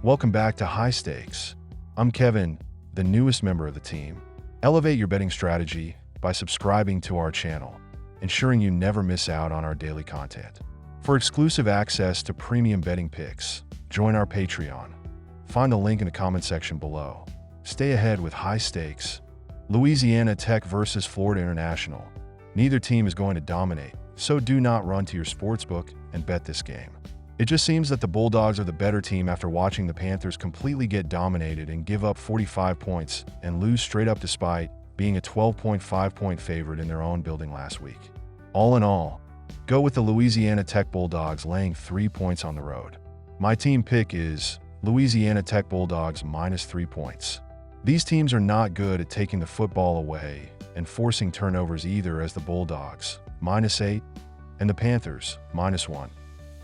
Welcome back to High Stakes. I'm Kevin, the newest member of the team. Elevate your betting strategy by subscribing to our channel, ensuring you never miss out on our daily content. For exclusive access to premium betting picks, join our Patreon. Find the link in the comment section below. Stay ahead with High Stakes. Louisiana Tech versus Florida International. Neither team is going to dominate, so do not run to your sportsbook and bet this game. It just seems that the Bulldogs are the better team after watching the Panthers completely get dominated and give up 45 points and lose straight up despite being a 12.5-point favorite in their own building last week. All in all, go with the Louisiana Tech Bulldogs laying 3 points on the road. My team pick is Louisiana Tech Bulldogs minus 3 points. These teams are not good at taking the football away and forcing turnovers either, as the Bulldogs, -8, and the Panthers, -1.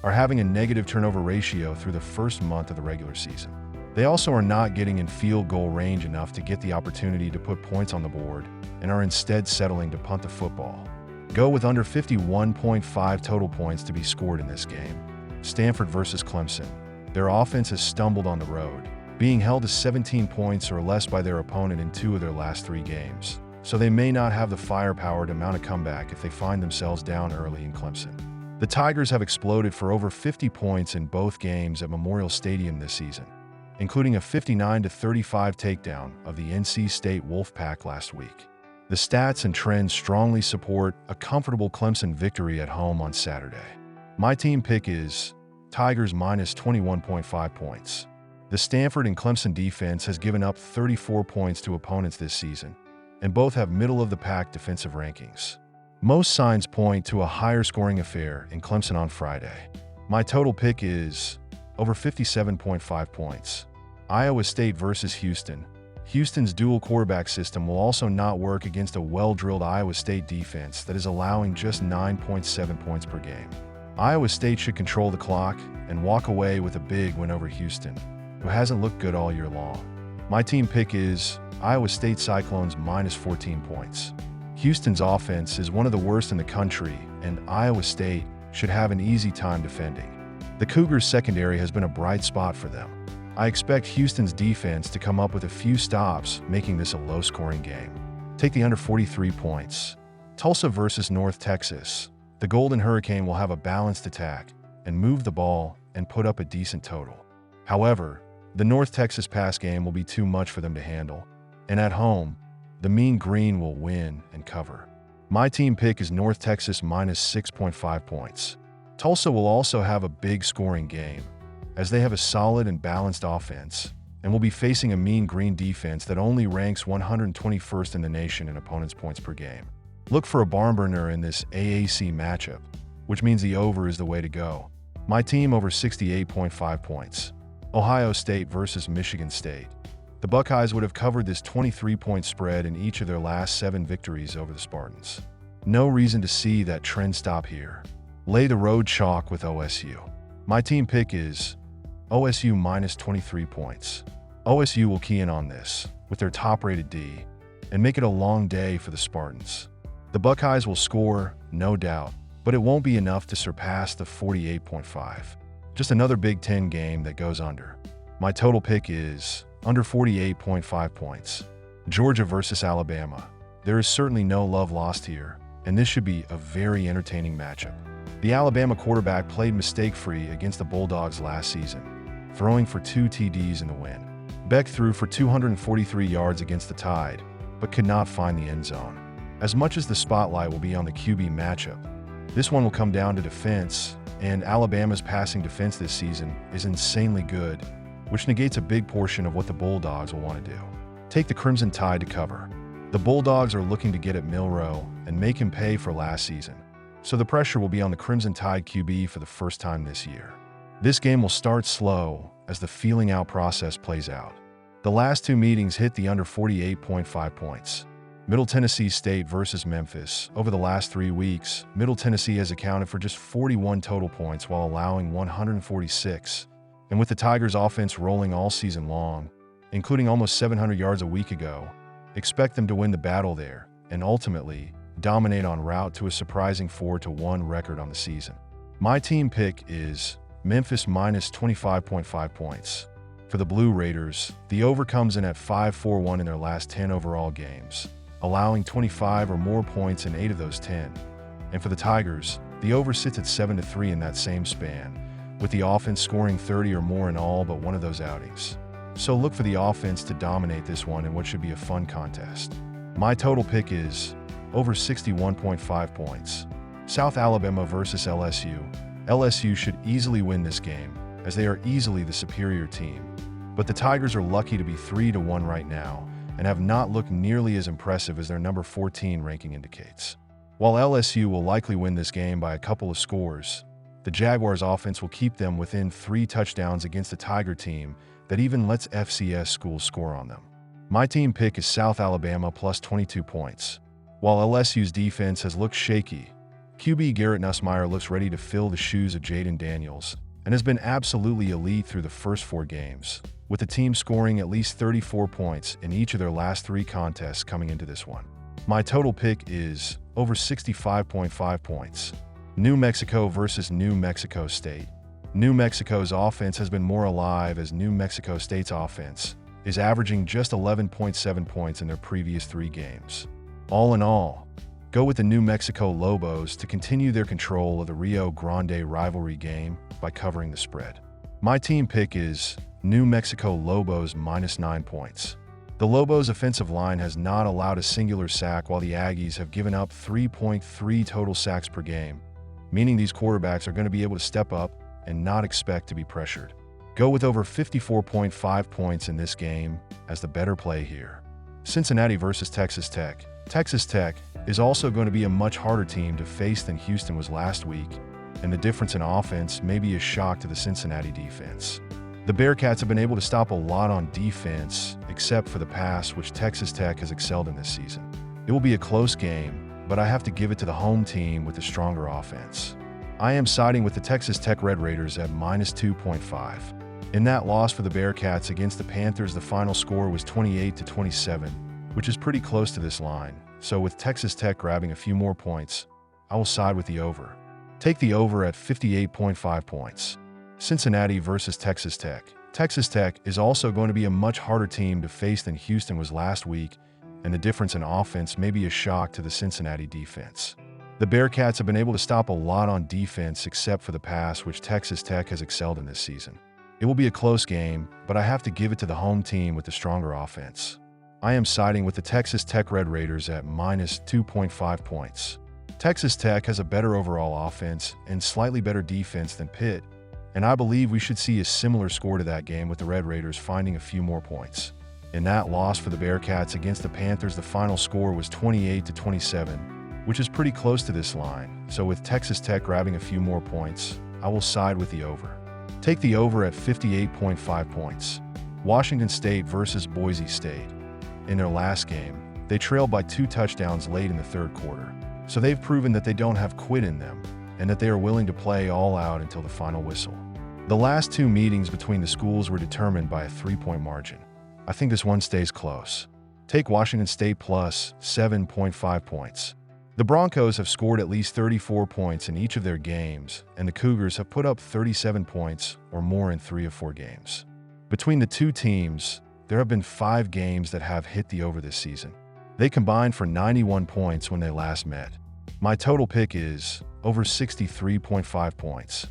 are having a negative turnover ratio through the first month of the regular season. They also are not getting in field goal range enough to get the opportunity to put points on the board and are instead settling to punt the football. Go with under 51.5 total points to be scored in this game. Stanford versus Clemson. Their offense has stumbled on the road, being held to 17 points or less by their opponent in 2 of their last 3 games, so they may not have the firepower to mount a comeback if they find themselves down early in Clemson. The Tigers have exploded for over 50 points in both games at Memorial Stadium this season, including a 59-35 takedown of the NC State Wolfpack last week. The stats and trends strongly support a comfortable Clemson victory at home on Saturday. My team pick is Tigers minus 21.5 points. The Stanford and Clemson defense has given up 34 points to opponents this season, and both have middle-of-the-pack defensive rankings. Most signs point to a higher scoring affair in Clemson on Friday. My total pick is over 57.5 points. Iowa State versus Houston. Houston's dual quarterback system will also not work against a well-drilled Iowa State defense that is allowing just 9.7 points per game. Iowa State should control the clock and walk away with a big win over Houston, who hasn't looked good all year long. My team pick is Iowa State Cyclones minus 14 points. Houston's offense is one of the worst in the country, and Iowa State should have an easy time defending. The Cougars' secondary has been a bright spot for them. I expect Houston's defense to come up with a few stops, making this a low-scoring game. Take the under 43 points. Tulsa versus North Texas. The Golden Hurricane will have a balanced attack and move the ball and put up a decent total. However, the North Texas pass game will be too much for them to handle, and at home, the Mean Green will win and cover. My team pick is North Texas minus 6.5 points. Tulsa will also have a big scoring game, as they have a solid and balanced offense, and will be facing a Mean Green defense that only ranks 121st in the nation in opponents' points per game. Look for a barn burner in this AAC matchup, which means the over is the way to go. My team over 68.5 points. Ohio State versus Michigan State. The Buckeyes would have covered this 23-point spread in each of their last 7 victories over the Spartans. No reason to see that trend stop here. Lay the road chalk with OSU. My team pick is OSU minus 23 points. OSU will key in on this with their top-rated D and make it a long day for the Spartans. The Buckeyes will score, no doubt, but it won't be enough to surpass the 48.5. Just another Big Ten game that goes under. My total pick is under 48.5 points. Georgia versus Alabama. There is certainly no love lost here, and this should be a very entertaining matchup. The Alabama quarterback played mistake-free against the Bulldogs last season, throwing for 2 TDs in the win. Beck threw for 243 yards against the Tide, but could not find the end zone. As much as the spotlight will be on the QB matchup, this one will come down to defense, and Alabama's passing defense this season is insanely good, which negates a big portion of what the Bulldogs will want to do. Take the Crimson Tide to cover. The Bulldogs are looking to get at Milroe and make him pay for last season, so the pressure will be on the Crimson Tide QB for the first time this year. This game will start slow as the feeling out process plays out. The last 2 meetings hit the under 48.5 points. Middle Tennessee State versus Memphis. Over the last 3 weeks, Middle Tennessee has accounted for just 41 total points while allowing 146. And with the Tigers' offense rolling all season long, including almost 700 yards a week ago, expect them to win the battle there and ultimately dominate en route to a surprising 4-1 record on the season. My team pick is Memphis minus 25.5 points. For the Blue Raiders, the over comes in at 5-4-1 in their last 10 overall games, allowing 25 or more points in 8 of those 10. And for the Tigers, the over sits at 7-3 in that same span, with the offense scoring 30 or more in all but one of those outings. So look for the offense to dominate this one in what should be a fun contest. My total pick is over 61.5 points. South Alabama versus LSU. LSU should easily win this game, as they are easily the superior team. But the Tigers are lucky to be 3-1 right now, and have not looked nearly as impressive as their number 14 ranking indicates. While LSU will likely win this game by a couple of scores, the Jaguars' offense will keep them within 3 touchdowns against a Tiger team that even lets FCS schools score on them. My team pick is South Alabama plus 22 points. While LSU's defense has looked shaky, QB Garrett Nussmeier looks ready to fill the shoes of Jaden Daniels and has been absolutely elite through the first 4 games, with the team scoring at least 34 points in each of their last 3 contests coming into this one. My total pick is over 65.5 points. New Mexico versus New Mexico State. New Mexico's offense has been more alive, as New Mexico State's offense is averaging just 11.7 points in their previous 3 games. All in all, go with the New Mexico Lobos to continue their control of the Rio Grande rivalry game by covering the spread. My team pick is New Mexico Lobos minus 9 points. The Lobos' offensive line has not allowed a singular sack, while the Aggies have given up 3.3 total sacks per game, meaning these quarterbacks are going to be able to step up and not expect to be pressured. Go with over 54.5 points in this game as the better play here. Cincinnati versus Texas Tech. Texas Tech is also going to be a much harder team to face than Houston was last week, and the difference in offense may be a shock to the Cincinnati defense. The Bearcats have been able to stop a lot on defense, except for the pass, which Texas Tech has excelled in this season. It will be a close game, but I have to give it to the home team with the stronger offense. I am siding with the Texas Tech Red Raiders at minus 2.5. In that loss for the Bearcats against the Panthers, the final score was 28-27, which is pretty close to this line. So with Texas Tech grabbing a few more points, I will side with the over. Take the over at 58.5 points. Cincinnati versus Texas Tech. Texas Tech is also going to be a much harder team to face than Houston was last week, and the difference in offense may be a shock to the Cincinnati defense. The Bearcats have been able to stop a lot on defense except for the pass, which Texas Tech has excelled in this season. It will be a close game, but I have to give it to the home team with the stronger offense. I am siding with the Texas Tech Red Raiders at minus 2.5 points. Texas Tech has a better overall offense and slightly better defense than Pitt, and I believe we should see a similar score to that game, with the Red Raiders finding a few more points. In that loss for the Bearcats against the Panthers, the final score was 28-27, which is pretty close to this line. So with Texas Tech grabbing a few more points, I will side with the over. Take the over at 58.5 points. Washington State versus Boise State. In their last game, they trailed by 2 touchdowns late in the 3rd quarter. So they've proven that they don't have quit in them, and that they are willing to play all out until the final whistle. The last 2 meetings between the schools were determined by a 3-point margin. I think this one stays close. Take Washington State plus 7.5 points. The Broncos have scored at least 34 points in each of their games, and the Cougars have put up 37 points or more in 3 of 4 games. Between the 2 teams, there have been 5 games that have hit the over this season. They combined for 91 points when they last met. My total pick is over 63.5 points.